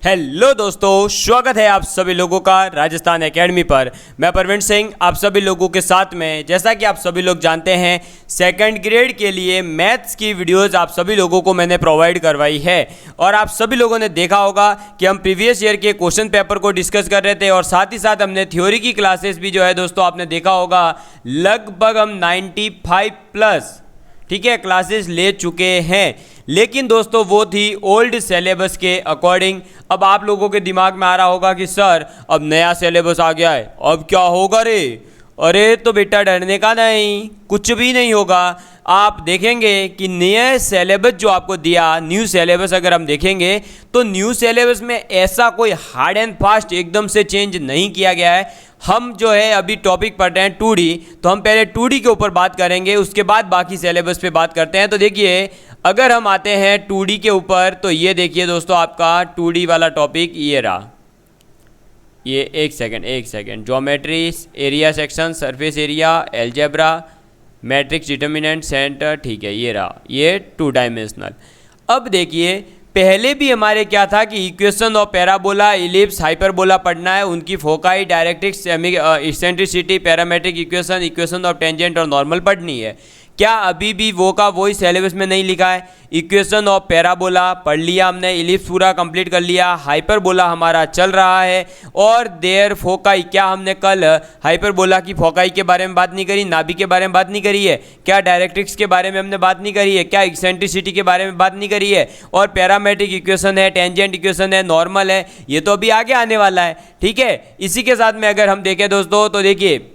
Hello दोस्तों, स्वागत है आप सभी लोगों का राजस्थान एकेडमी पर। मैं परवीन सिंह आप सभी लोगों के साथ में। जैसा कि आप सभी लोग जानते हैं, सेकंड ग्रेड के लिए मैथ्स की वीडियोस आप सभी लोगों को मैंने प्रोवाइड करवाई है और आप सभी लोगों ने देखा होगा कि हम प्रीवियस ईयर के क्वेश्चन पेपर को डिस्कस कर रहे थे और साथ ही साथ हमने थ्योरी की क्लासेस भी जो है दोस्तों आपने देखा होगा लगभग हम 95 प्लस ठीक है क्लासेस ले चुके हैं। लेकिन दोस्तों वो थी ओल्ड सिलेबस के अकॉर्डिंग। अब आप लोगों के दिमाग में आ रहा होगा कि सर अब नया सिलेबस आ गया है, अब क्या होगा रे? अरे तो बेटा डरने का नहीं, कुछ भी नहीं होगा। आप देखेंगे कि नया सिलेबस जो आपको दिया, न्यू सिलेबस अगर हम देखेंगे तो न्यू सिलेबस में ऐसा कोई हार्ड एंड फास्ट एकदम से चेंज नहीं किया गया है। हम जो है अभी टॉपिक पढ़ रहे हैं 2D, तो हम पहले 2D के ऊपर बात करेंगे, उसके बाद बाकी सिलेबस पे बात करते हैं। तो देखिए अगर हम आते हैं 2D के ऊपर तो ये देखिए दोस्तों आपका 2D वाला टॉपिक ये रहा। ये एक second geometry, area section, surface area, algebra, matrix determinant, centre, ठीक है ये रहा, ये 2 डायमेंशनल। अब देखिए पहले भी हमारे क्या था कि equation of parabola, ellipse, hyperbola पढ़ना है, उनकी foci, directrix, eccentricity, parametric equation, equation of tangent और नॉर्मल पढ़नी है। क्या अभी भी वो का वही सिलेबस में नहीं लिखा है? इक्वेशन ऑफ पैराबोला पढ़ लिया हमने, इलिप्स पूरा कंप्लीट कर लिया, हाइपरबोला हमारा चल रहा है और देयर फोकाई, क्या हमने कल हाइपरबोला की फोकाई के बारे में बात नहीं करी, नाभि के बारे में बात नहीं करी है? क्या डायरेक्ट्रिक्स के बारे में हमने बात नहीं करी है? क्या एक्सेंट्रिसिटी के बारे में बात नहीं करी है? और पैरामेट्रिक इक्वेशन है, टेंजेंट इक्वेशन है, नॉर्मल है, ये तो अभी आगे आने वाला है। ठीक है, इसी के साथ में अगर हम देखें दोस्तों तो देखिए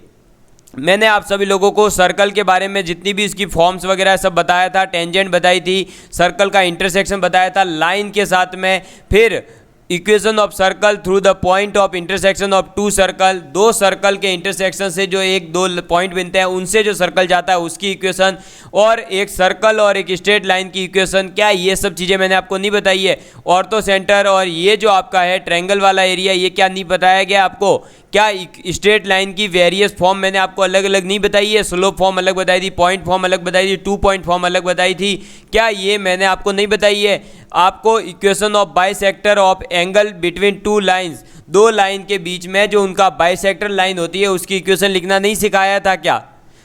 मैंने आप सभी लोगों को सर्कल के बारे में जितनी भी इसकी फॉर्म्स वगैरह सब बताया था, टेंजेंट बताई थी, सर्कल का इंटरसेक्शन बताया था लाइन के साथ में, फिर equation of circle through the point of intersection of 2 circle, 2 circle के इंटरसेक्शन से जो 1-2 पॉइंट बनते हैं उनसे जो सर्कल जाता है उसकी इक्वेशन, और एक सर्कल और एक स्ट्रेट लाइन की इक्वेशन। क्या ये सब चीज़ें मैंने आपको नहीं बताई है? ऑर्थो सेंटर और ये जो आपका है ट्रायंगल वाला एरिया, ये क्या नहीं बताया गया आपको? क्या स्ट्रेट लाइन की वेरियस फॉर्म मैंने आपको अलग अलग नहीं बताई है? स्लोप फॉर्म अलग बताई थी, पॉइंट फॉर्म अलग बताई थी, 2 पॉइंट फॉर्म अलग बताई थी, क्या ये मैंने आपको नहीं बताई है? आपको equation of bisector of angle between 2 lines, 2 line के बीच में जो उनका बाइसेक्टर लाइन होती है उसकी इक्वेशन लिखना नहीं सिखाया था क्या?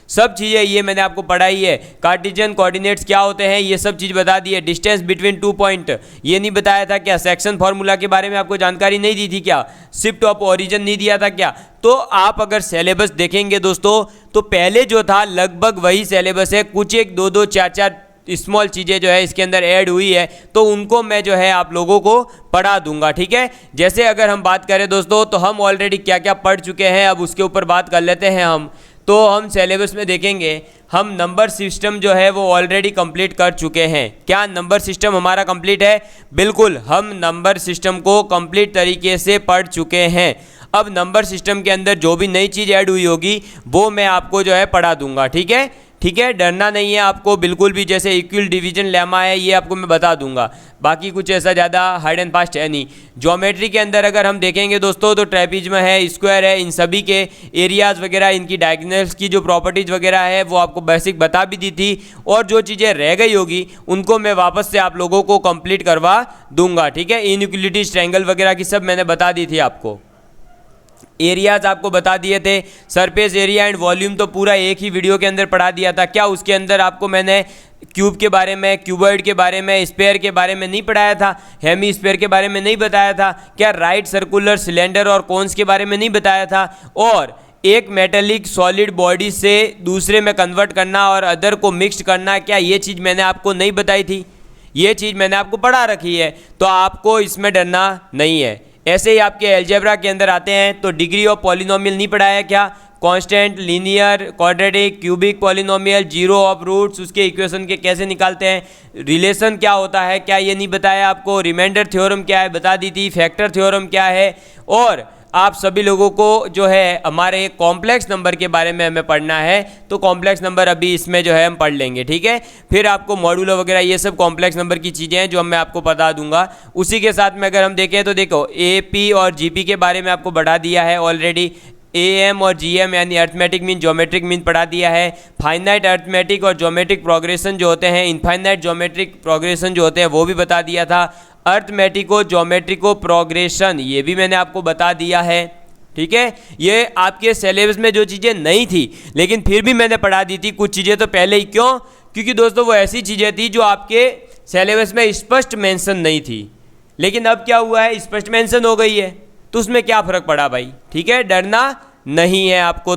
सब चीज़ें ये मैंने आपको पढ़ाई है। कार्टेशियन कोऑर्डिनेट्स क्या होते हैं ये सब चीज़ बता दी है। डिस्टेंस बिटवीन 2 पॉइंट ये नहीं बताया था क्या? सेक्शन फार्मूला के बारे में आपको जानकारी नहीं दी थी क्या? शिफ्ट ऑफ ओरिजिन नहीं दिया था क्या? तो आप अगर सिलेबस देखेंगे दोस्तों तो पहले जो था लगभग वही सिलेबस है, कुछ एक 2-2 4-4 स्मॉल चीज़ें जो है इसके अंदर ऐड हुई है, तो उनको मैं जो है आप लोगों को पढ़ा दूंगा। ठीक है, जैसे अगर हम बात करें दोस्तों तो हम ऑलरेडी क्या क्या पढ़ चुके हैं, अब उसके ऊपर बात कर लेते हैं हम। तो हम सिलेबस में देखेंगे हम नंबर सिस्टम जो है वो ऑलरेडी कंप्लीट कर चुके हैं। क्या नंबर सिस्टम हमारा कंप्लीट है? बिल्कुल, हम नंबर सिस्टम को कंप्लीट तरीके से पढ़ चुके हैं। अब नंबर सिस्टम के अंदर जो भी नई चीज़ ऐड हुई होगी वो मैं आपको जो है पढ़ा दूंगा। ठीक है, ठीक है, डरना नहीं है आपको बिल्कुल भी। जैसे इक्वल डिवीजन लेमा है ये आपको मैं बता दूंगा, बाकी कुछ ऐसा ज़्यादा हार्ड एंड फास्ट है नहीं। ज्योमेट्री के अंदर अगर हम देखेंगे दोस्तों तो ट्रेपीज़्म है, स्क्वायर है, इन सभी के एरियाज़ वगैरह, इनकी डायगोनल्स की जो प्रॉपर्टीज़ वगैरह है वो आपको बेसिक बता भी दी थी, और जो चीज़ें रह गई होगी उनको मैं वापस से आप लोगों को कंप्लीट करवा दूंगा। ठीक है, इनइक्वलिटीज, ट्रायंगल वगैरह की सब मैंने बता दी थी आपको। एरियाज आपको बता दिए थे, सरफेस एरिया एंड वॉल्यूम तो पूरा एक ही वीडियो के अंदर पढ़ा दिया था। क्या उसके अंदर आपको मैंने क्यूब के बारे में, क्यूबॉइड के बारे में, स्फीयर के बारे में नहीं पढ़ाया था? हेमी स्फीयर के बारे में नहीं बताया था? क्या राइट सर्कुलर, सिलेंडर और कोन्स के बारे में नहीं बताया था? और एक मेटेलिक सॉलिड बॉडी से दूसरे में कन्वर्ट करना और अदर को मिक्स करना, क्या ये चीज़ मैंने आपको नहीं बताई थी? ये चीज़ मैंने आपको पढ़ा रखी है, तो आपको इसमें डरना नहीं है। ऐसे ही आपके एल्जेब्रा के अंदर आते हैं तो डिग्री ऑफ पॉलिनोमियल नहीं पढ़ाया क्या? Constant, linear, quadratic, cubic polynomial, zero of roots, उसके इक्वेशन के कैसे निकालते हैं, रिलेशन क्या होता है, क्या ये नहीं बताया आपको? रिमाइंडर थ्योरम क्या है बता दी थी, फैक्टर थ्योरम क्या है, और आप सभी लोगों को जो है हमारे कॉम्प्लेक्स नंबर के बारे में हमें पढ़ना है, तो कॉम्प्लेक्स नंबर अभी इसमें जो है हम पढ़ लेंगे। ठीक है, फिर आपको मॉड्यूलो वगैरह ये सब कॉम्प्लेक्स नंबर की चीज़ें हैं जो मैं आपको बता दूंगा। उसी के साथ में अगर हम देखें तो देखो AP और GP के बारे में आपको बढ़ा दिया है ऑलरेडी। AM और GM यानी अर्थमेटिक मीन, ज्योमेट्रिक मीन पढ़ा दिया है। फाइनाइट अर्थमेटिक और ज्योमेट्रिक प्रोग्रेशन जो होते हैं, इनफाइनाइट ज्योमेट्रिक प्रोग्रेशन जो होते हैं वो भी बता दिया था। अर्थमेटिको ज्योमेट्रिको प्रोग्रेशन, ये भी मैंने आपको बता दिया है। ठीक है, ये आपके सिलेबस में जो चीज़ें नहीं थी लेकिन फिर भी मैंने पढ़ा दी थी कुछ चीज़ें तो पहले ही। क्यों? क्योंकि दोस्तों वो ऐसी चीज़ें थी जो आपके सिलेबस में स्पष्ट मेंशन नहीं थी, लेकिन अब क्या हुआ है, स्पष्ट मेंशन हो गई है, तो उसमें क्या फ़र्क पड़ा भाई। ठीक है, डरना नहीं है आपको।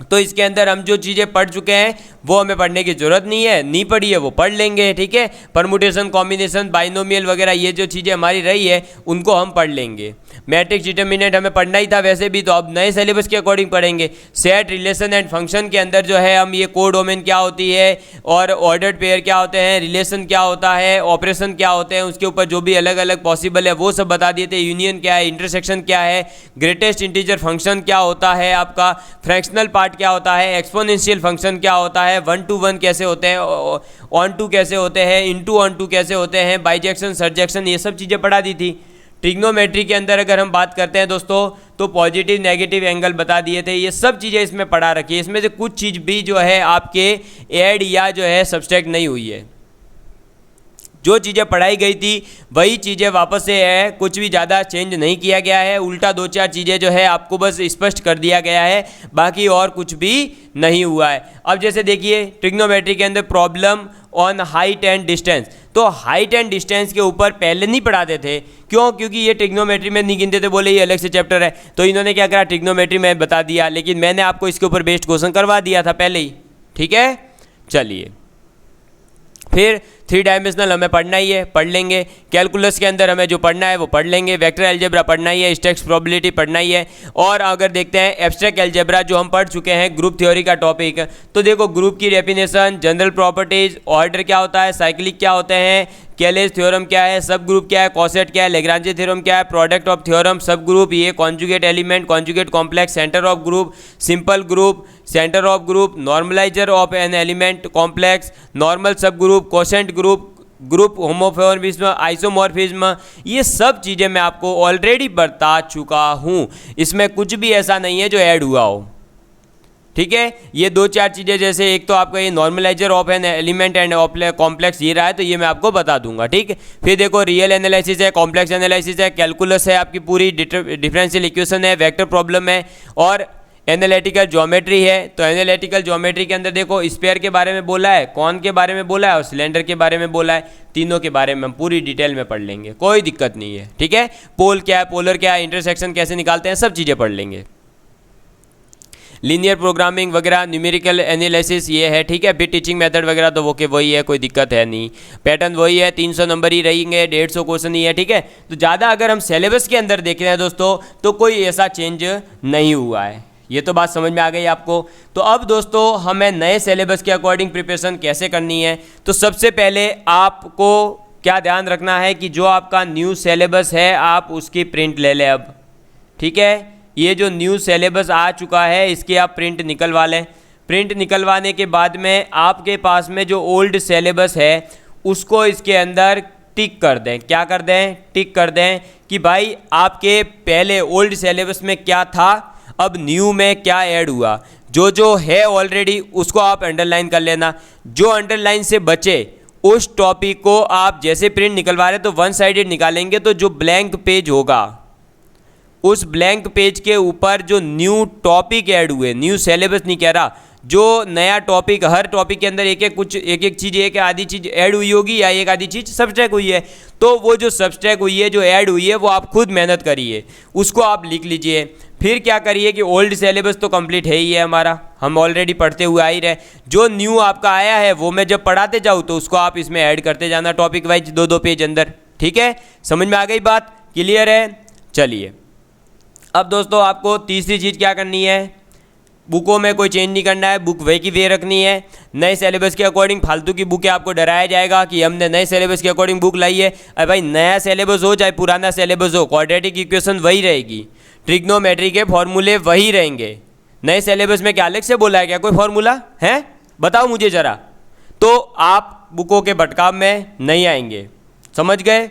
तो इसके अंदर हम जो चीज़ें पढ़ चुके हैं वो हमें पढ़ने की ज़रूरत नहीं है, नहीं पढ़ी है वो पढ़ लेंगे। ठीक है, परमुटेशन, कॉम्बिनेशन, बाइनोमियल वगैरह ये जो चीज़ें हमारी रही है उनको हम पढ़ लेंगे। मैट्रिक्स डिटर्मिनेंट हमें पढ़ना ही था वैसे भी, तो अब नए सिलेबस के अकॉर्डिंग पढ़ेंगे। सेट, रिलेशन एंड फंक्शन के अंदर जो है हम ये कोडोमेन क्या होती है और ऑर्डर्ड पेयर क्या होते हैं, रिलेशन क्या होता है, ऑपरेशन क्या होते हैं, उसके ऊपर जो भी अलग अलग पॉसिबल है वो सब बता दिए थे। यूनियन क्या है, इंटरसेक्शन क्या है, ग्रेटेस्ट इंटीजर फंक्शन क्या होता है, आपका फ्रैक्शनल पार्ट क्या होता है, एक्सपोनेंशियल फंक्शन क्या होता है, 1 to 1 कैसे होते हैं, ऑन टू कैसे होते हैं, इनटू ऑन टू कैसे होते हैं, बाइजेक्शन, सरजेक्शन, ये सब चीज़ें पढ़ा दी थी। ट्रिग्नोमेट्री के अंदर अगर हम बात करते हैं दोस्तों तो पॉजिटिव नेगेटिव एंगल बता दिए थे, ये सब चीज़ें इसमें पढ़ा रखी है। इसमें से कुछ चीज़ भी जो है आपके ऐड या जो है सब्सट्रैक्ट नहीं हुई है। जो चीज़ें पढ़ाई गई थी वही चीज़ें वापस से है, कुछ भी ज़्यादा चेंज नहीं किया गया है, उल्टा 2-4 चीज़ें जो है आपको बस स्पष्ट कर दिया गया है, बाकी और कुछ भी नहीं हुआ है। अब जैसे देखिए ट्रिग्नोमेट्री के अंदर problem on height and distance, तो हाइट एंड डिस्टेंस के ऊपर पहले नहीं पढ़ाते थे। क्यों? क्योंकि ये ट्रिग्नोमेट्री में नहीं गिनते थे, बोले ये अलग से चैप्टर है, तो इन्होंने क्या करा, ट्रिग्नोमेट्री में बता दिया, लेकिन मैंने आपको इसके ऊपर बेस्ड क्वेश्चन करवा दिया था पहले ही। ठीक है, चलिए फिर 3 डायमेंशनल हमें पढ़ना ही है, पढ़ लेंगे। कैलकुलस के अंदर हमें जो पढ़ना है वो पढ़ लेंगे। वेक्टर अलजेब्रा पढ़ना ही है, स्टैटिक्स प्रोबेबिलिटी पढ़ना ही है। और अगर देखते हैं एब्स्ट्रैक्ट अलजेब्रा जो हम पढ़ चुके हैं, ग्रुप थ्योरी का टॉपिक, तो देखो ग्रुप की डेफिनेशन, जनरल प्रॉपर्टीज, ऑर्डर क्या होता है, साइक्लिक क्या होते हैं, कैलेज थ्योरम क्या है, सब ग्रुप क्या है, कॉसेट क्या है, लेग्रांजे थ्योरम क्या है, product of theorem, subgroup, ये conjugate element, conjugate complex, centre of group, simple group, centre of group, normaliser of an element complex, normal subgroup, quotient group, group homomorphism, isomorphism, ये सब चीज़ें मैं आपको already बता चुका हूँ। इसमें कुछ भी ऐसा नहीं है जो ऐड हुआ हो। ठीक है, ये 2-4 चीज़ें, जैसे एक तो आपका ये normaliser of an element and complex ये रहा है, तो ये मैं आपको बता दूंगा। ठीक, फिर देखो रियल एनालिसिस है, कॉम्प्लेक्स एनालिसिस है, कैलकुलस है, आपकी पूरी डिफरेंशियल इक्वेशन है, वेक्टर प्रॉब्लम है, और एनालिटिकल ज्योमेट्री है। तो एनालिटिकल ज्योमेट्री के अंदर देखो स्फीयर के बारे में बोला है, कॉन के बारे में बोला है और सिलेंडर के बारे में बोला है। तीनों के बारे में हम पूरी डिटेल में पढ़ लेंगे, कोई दिक्कत नहीं है। ठीक है, पोल क्या है, पोलर क्या है, इंटरसेक्शन कैसे निकालते हैं, सब चीज़ें पढ़ लेंगे। लीनियर प्रोग्रामिंग वगैरह, न्यूमेरिकल एनालिसिस ये है। ठीक है, फिर टीचिंग मेथड वगैरह तो वो के वही है, कोई दिक्कत है नहीं। पैटर्न वही है, 300 नंबर ही रहेंगे, 150 क्वेश्चन ही है। ठीक है, तो ज़्यादा अगर हम सिलेबस के अंदर देख रहे हैं दोस्तों तो कोई ऐसा चेंज नहीं हुआ है। ये तो बात समझ में आ गई आपको। तो अब दोस्तों हमें नए सिलेबस के अकॉर्डिंग प्रिपरेशन कैसे करनी है, तो सबसे पहले आपको क्या ध्यान रखना है कि जो आपका न्यू सिलेबस है आप उसकी प्रिंट ले लें अब। ठीक है, ये जो न्यू सिलेबस आ चुका है इसकी आप प्रिंट निकलवा लें। प्रिंट निकलवाने के बाद में आपके पास में जो ओल्ड सिलेबस है उसको इसके अंदर टिक कर दें। क्या कर दें? टिक कर दें कि भाई आपके पहले ओल्ड सिलेबस में क्या था, अब न्यू में क्या ऐड हुआ। जो जो है ऑलरेडी उसको आप अंडरलाइन कर लेना। जो अंडरलाइन से बचे उस टॉपिक को आप जैसे प्रिंट निकलवा रहे तो 1 साइडेड निकालेंगे, तो जो ब्लैंक पेज होगा उस ब्लैंक पेज के ऊपर जो न्यू टॉपिक ऐड हुए, न्यू सिलेबस नहीं कह रहा, जो नया टॉपिक, हर टॉपिक के अंदर एक एक चीज़, एक आधी चीज़ ऐड हुई होगी या एक आधी चीज़ सब्सट्रैक्ट हुई है, तो वो जो सब्सट्रैक्ट हुई है, जो ऐड हुई है, वो आप खुद मेहनत करिए, उसको आप लिख लीजिए। फिर क्या करिए कि ओल्ड सिलेबस तो कंप्लीट है ही है हमारा, हम ऑलरेडी पढ़ते हुए आ ही रहे। जो न्यू आपका आया है वो मैं जब पढ़ाते जाऊँ तो उसको आप इसमें ऐड करते जाना, टॉपिक वाइज 2-2 पेज अंदर। ठीक है, समझ में आ गई बात? क्लियर है? चलिए अब दोस्तों आपको तीसरी चीज़ क्या करनी है, बुकों में कोई चेंज नहीं करना है, बुक वे की वे रखनी है। नए सिलेबस के अकॉर्डिंग फालतू की बुकें आपको डराया जाएगा कि हमने नए सिलेबस के अकॉर्डिंग बुक लाई है। अरे भाई, नया सिलेबस हो चाहे पुराना सिलेबस हो, क्वाड्रेटिक इक्वेशन वही रहेगी, ट्रिग्नोमेट्री के फॉर्मूले वही रहेंगे। नए सिलेबस में क्या अलग से बोला है क्या कोई फॉर्मूला है? बताओ मुझे ज़रा। तो आप बुकों के भटकाव में नहीं आएंगे, समझ गए?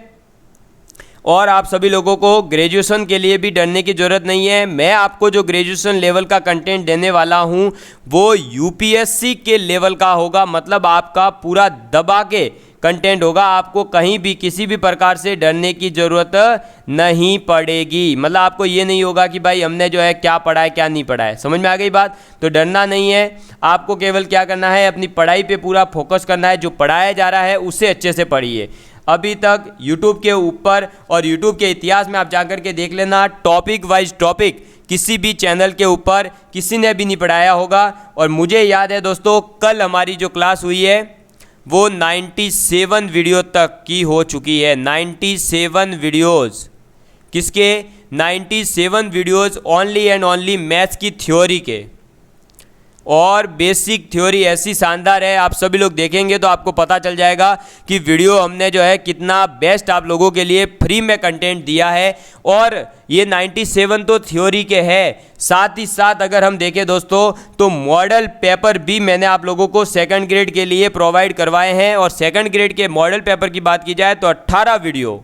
और आप सभी लोगों को ग्रेजुएशन के लिए भी डरने की ज़रूरत नहीं है। मैं आपको जो ग्रेजुएशन लेवल का कंटेंट देने वाला हूं वो यूपीएससी के लेवल का होगा, मतलब आपका पूरा दबा के कंटेंट होगा। आपको कहीं भी किसी भी प्रकार से डरने की ज़रूरत नहीं पड़ेगी। मतलब आपको ये नहीं होगा कि भाई हमने जो है क्या पढ़ा है क्या नहीं पढ़ा है। समझ में आ गई बात? तो डरना नहीं है, आपको केवल क्या करना है, अपनी पढ़ाई पे पूरा फोकस करना है। जो पढ़ाया जा रहा है उसे अच्छे से पढ़िए। अभी तक YouTube के ऊपर और YouTube के इतिहास में आप जाकर के देख लेना, टॉपिक वाइज टॉपिक किसी भी चैनल के ऊपर किसी ने भी नहीं पढ़ाया होगा। और मुझे याद है दोस्तों, कल हमारी जो क्लास हुई है वो 97 वीडियो तक की हो चुकी है। 97 वीडियोज़ किसके? 97 videos only and only maths की थ्योरी के। और बेसिक थ्योरी ऐसी शानदार है, आप सभी लोग देखेंगे तो आपको पता चल जाएगा कि वीडियो हमने जो है कितना बेस्ट आप लोगों के लिए फ्री में कंटेंट दिया है। और ये 97 तो थ्योरी के है, साथ ही साथ अगर हम देखें दोस्तों तो मॉडल पेपर भी मैंने आप लोगों को सेकंड ग्रेड के लिए प्रोवाइड करवाए हैं। और सेकंड ग्रेड के मॉडल पेपर की बात की जाए तो 18 वीडियो,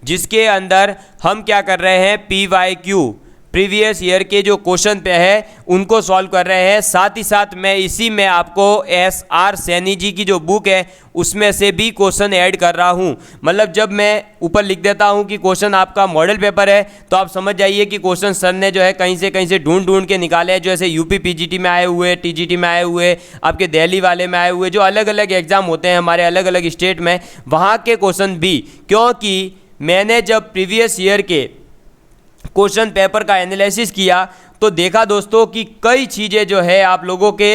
जिसके अंदर हम क्या कर रहे हैं, PYQ प्रीवियस ईयर के जो क्वेश्चन पे है उनको सॉल्व कर रहे हैं। साथ ही साथ मैं इसी में आपको SR सैनी जी की जो बुक है उसमें से भी क्वेश्चन ऐड कर रहा हूं। मतलब जब मैं ऊपर लिख देता हूं कि क्वेश्चन आपका मॉडल पेपर है तो आप समझ जाइए कि क्वेश्चन सर ने जो है कहीं से ढूंढ के निकाले हैं। जैसे UP PGT में आए हुए, TGT में आए हुए, आपके दिल्ली वाले में आए हुए, जो अलग अलग एग्जाम होते हैं हमारे अलग अलग स्टेट में, वहाँ के क्वेश्चन भी। क्योंकि मैंने जब प्रीवियस ईयर के क्वेश्चन पेपर का एनालिसिस किया तो देखा दोस्तों कि कई चीज़ें जो है आप लोगों के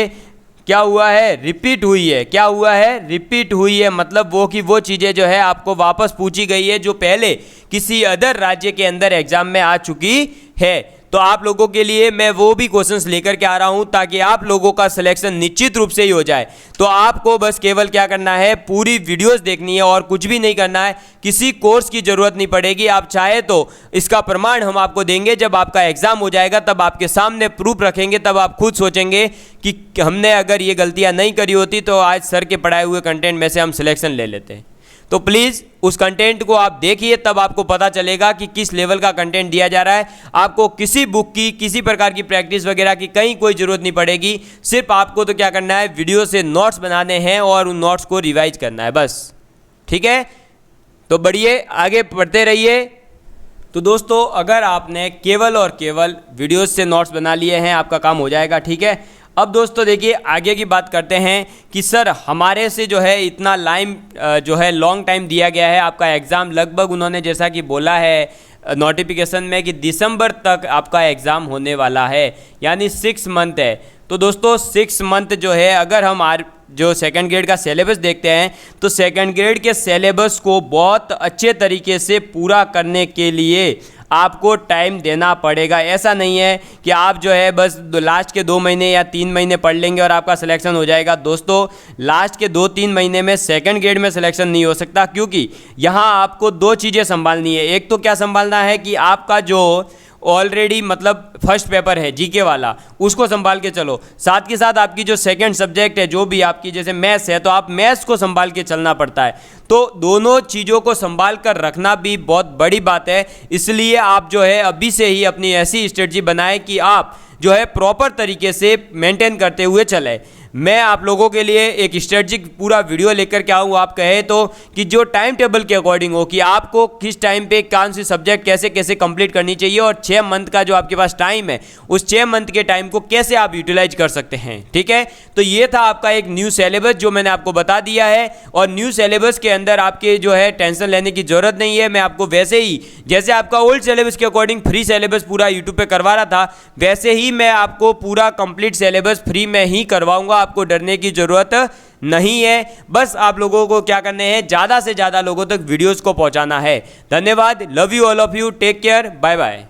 क्या हुआ है, रिपीट हुई है। क्या हुआ है? रिपीट हुई है। मतलब वो चीज़ें जो है आपको वापस पूछी गई है जो पहले किसी अदर राज्य के अंदर एग्जाम में आ चुकी है। तो आप लोगों के लिए मैं वो भी क्वेश्चंस लेकर के आ रहा हूं ताकि आप लोगों का सिलेक्शन निश्चित रूप से ही हो जाए। तो आपको बस केवल क्या करना है, पूरी वीडियोस देखनी है और कुछ भी नहीं करना है। किसी कोर्स की ज़रूरत नहीं पड़ेगी। आप चाहे तो इसका प्रमाण हम आपको देंगे, जब आपका एग्जाम हो जाएगा तब आपके सामने प्रूफ रखेंगे, तब आप खुद सोचेंगे कि हमने अगर ये गलतियाँ नहीं करी होती तो आज सर के पढ़ाए हुए कंटेंट में से हम सिलेक्शन ले लेते हैं। तो प्लीज़ उस कंटेंट को आप देखिए, तब आपको पता चलेगा कि किस लेवल का कंटेंट दिया जा रहा है। आपको किसी बुक की, किसी प्रकार की प्रैक्टिस वगैरह की कहीं कोई ज़रूरत नहीं पड़ेगी। सिर्फ आपको तो क्या करना है, वीडियो से नोट्स बनाने हैं और उन नोट्स को रिवाइज करना है बस। ठीक है, तो बढ़िए, आगे पढ़ते रहिए। तो दोस्तों अगर आपने केवल और केवल वीडियोस से नोट्स बना लिए हैं, आपका काम हो जाएगा। ठीक है, अब दोस्तों देखिए आगे की बात करते हैं कि सर हमारे से जो है इतना लॉन्ग टाइम दिया गया है। आपका एग्ज़ाम लगभग उन्होंने जैसा कि बोला है नोटिफिकेशन में कि दिसंबर तक आपका एग्ज़ाम होने वाला है, यानी 6 मंथ है। तो दोस्तों 6 मंथ जो है, अगर हम जो सेकंड ग्रेड का सिलेबस देखते हैं तो सेकंड ग्रेड के सिलेबस को बहुत अच्छे तरीके से पूरा करने के लिए आपको टाइम देना पड़ेगा। ऐसा नहीं है कि आप जो है बस लास्ट के 2 महीने या 3 महीने पढ़ लेंगे और आपका सिलेक्शन हो जाएगा। दोस्तों लास्ट के 2-3 महीने में सेकंड ग्रेड में सिलेक्शन नहीं हो सकता, क्योंकि यहाँ आपको 2 चीज़ें संभालनी है। एक तो क्या संभालना है कि आपका जो ऑलरेडी मतलब फर्स्ट पेपर है जीके वाला, उसको संभाल के चलो। साथ के साथ आपकी जो सेकंड सब्जेक्ट है, जो भी आपकी जैसे मैथ्स है, तो आप मैथ्स को संभाल के चलना पड़ता है। तो दोनों चीज़ों को संभाल कर रखना भी बहुत बड़ी बात है। इसलिए आप जो है अभी से ही अपनी ऐसी स्ट्रेटजी बनाएं कि आप जो है प्रॉपर तरीके से मेंटेन करते हुए चले। मैं आप लोगों के लिए एक स्ट्रेटजिक पूरा वीडियो लेकर के आऊँ, आप कहे तो, कि जो टाइम टेबल के अकॉर्डिंग हो, कि आपको किस टाइम पे कौन सी सब्जेक्ट कैसे कैसे कंप्लीट करनी चाहिए, और 6 मंथ का जो आपके पास टाइम है उस 6 मंथ के टाइम को कैसे आप यूटिलाइज कर सकते हैं। ठीक है, तो ये था आपका एक न्यू सिलेबस जो मैंने आपको बता दिया है। और न्यू सिलेबस के अंदर आपके जो है टेंशन लेने की जरूरत नहीं है। मैं आपको वैसे ही जैसे आपका ओल्ड सिलेबस के अकॉर्डिंग फ्री सिलेबस पूरा यूट्यूब पे करवा रहा था, वैसे ही मैं आपको पूरा कंप्लीट सिलेबस फ्री में ही करवाऊंगा। आपको डरने की जरूरत नहीं है। बस आप लोगों को क्या करने हैं, ज़्यादा से ज़्यादा लोगों तक वीडियोस को पहुंचाना है। धन्यवाद, love you all of you, take care, bye bye.